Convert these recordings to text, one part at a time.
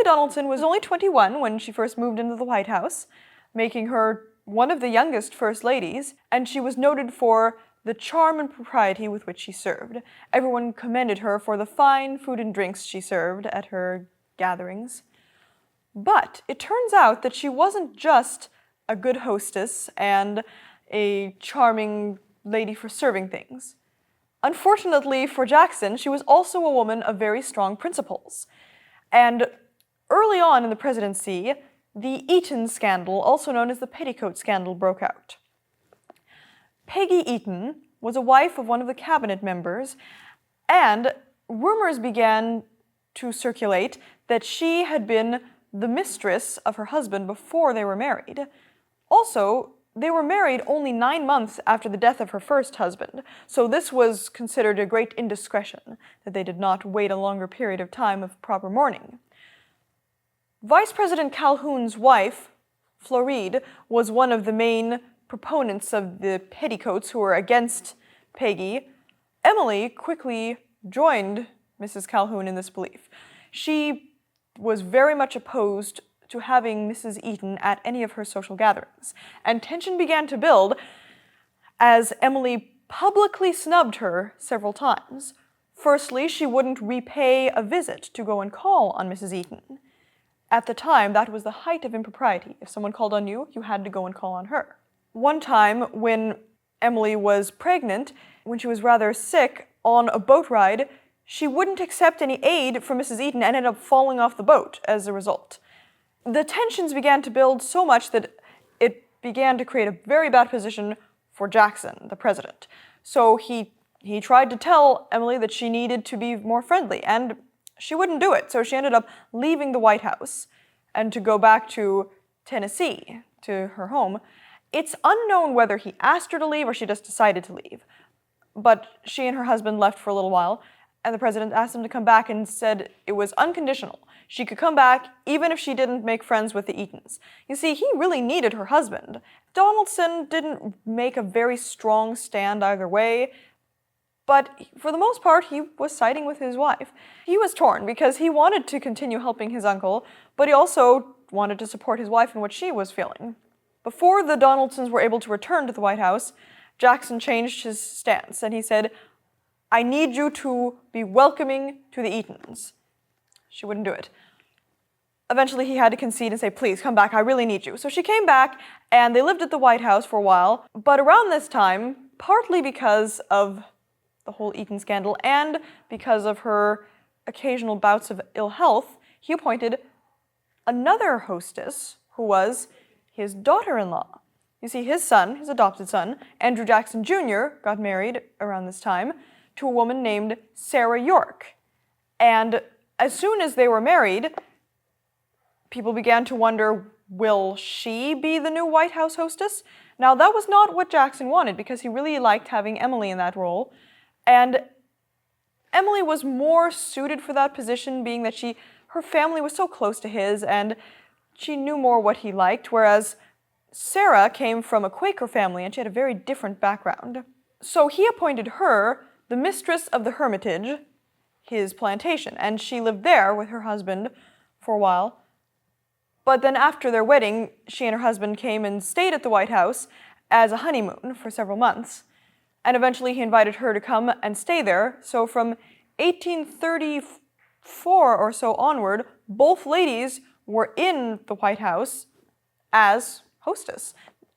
Donelson was only 21 when she first moved into the White House, making her one of the youngest first ladies, and she was noted for the charm and propriety with which she served. Everyone commended her for the fine food and drinks she served at her gatherings. But it turns out that she wasn't just a good hostess and a charming lady for serving things. Unfortunately for Jackson, she was also a woman of very strong principles. And early on in the presidency, the Eaton scandal, also known as the Petticoat scandal, broke out. Peggy Eaton was a wife of one of the cabinet members, and rumors began to circulate that she had been the mistress of her husband before they were married. Also, they were married only 9 months after the death of her first husband, so this was considered a great indiscretion, that they did not wait a longer period of time of proper mourning. Vice President Calhoun's wife, Floride, was one of the main proponents of the Petticoats who were against Peggy. Emily quickly joined Mrs. Calhoun in this belief. She was very much opposed to having Mrs. Eaton at any of her social gatherings, and tension began to build as Emily publicly snubbed her several times. Firstly, she wouldn't repay a visit to go and call on Mrs. Eaton. At the time, that was the height of impropriety. If someone called on you, you had to go and call on her. One time, when Emily was pregnant, when she was rather sick on a boat ride, she wouldn't accept any aid from Mrs. Eaton and ended up falling off the boat as a result. The tensions began to build so much that it began to create a very bad position for Jackson, the president. So he tried to tell Emily that she needed to be more friendly, and she wouldn't do it. So she ended up leaving the White House and to go back to Tennessee, to her home. It's unknown whether he asked her to leave or she just decided to leave. But she and her husband left for a little while, and the president asked them to come back and said it was unconditional. She could come back even if she didn't make friends with the Eatons. You see, he really needed her husband. Donelson didn't make a very strong stand either way, but for the most part, he was siding with his wife. He was torn because he wanted to continue helping his uncle, but he also wanted to support his wife in what she was feeling. Before the Donelsons were able to return to the White House, Jackson changed his stance, and he said, "I need you to be welcoming to the Eatons." She wouldn't do it. Eventually, he had to concede and say, "Please, come back, I really need you." So she came back, and they lived at the White House for a while. But around this time, partly because of the whole Eaton scandal and because of her occasional bouts of ill health, he appointed another hostess who was his daughter-in-law. You see, his son, his adopted son, Andrew Jackson Jr., got married around this time to a woman named Sarah Yorke. And as soon as they were married, people began to wonder, will she be the new White House hostess? Now, that was not what Jackson wanted, because he really liked having Emily in that role. And Emily was more suited for that position, being that her family was so close to his, and she knew more what he liked, whereas Sarah came from a Quaker family, and she had a very different background. So he appointed her the mistress of the Hermitage, his plantation, and she lived there with her husband for a while. But then after their wedding, she and her husband came and stayed at the White House as a honeymoon for several months. And eventually he invited her to come and stay there. So from 1834 or so onward, both ladies were in the White House as hostess,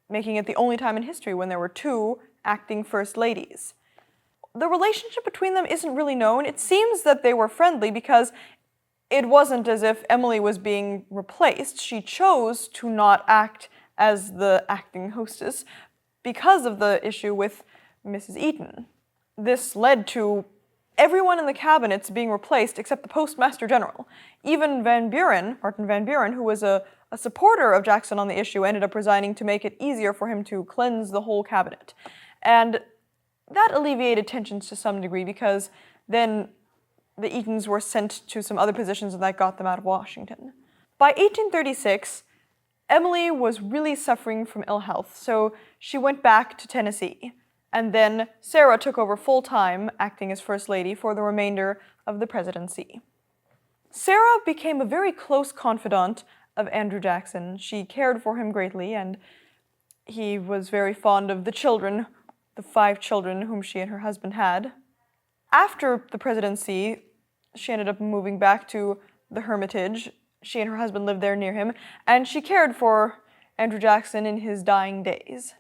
making it the only time in history when there were two acting first ladies. The relationship between them isn't really known. It seems that they were friendly because it wasn't as if Emily was being replaced. She chose to not act as the acting hostess because of the issue with Mrs. Eaton. This led to everyone in the cabinets being replaced except the Postmaster General. Even Martin Van Buren, who was a supporter of Jackson on the issue, ended up resigning to make it easier for him to cleanse the whole cabinet. And that alleviated tensions to some degree because then the Eatons were sent to some other positions and that got them out of Washington. By 1836, Emily was really suffering from ill health, so she went back to Tennessee. And then Sarah took over full-time, acting as First Lady for the remainder of the presidency. Sarah became a very close confidant of Andrew Jackson. She cared for him greatly, and he was very fond of the children, the 5 children whom she and her husband had. After the presidency, she ended up moving back to the Hermitage. She and her husband lived there near him, and she cared for Andrew Jackson in his dying days.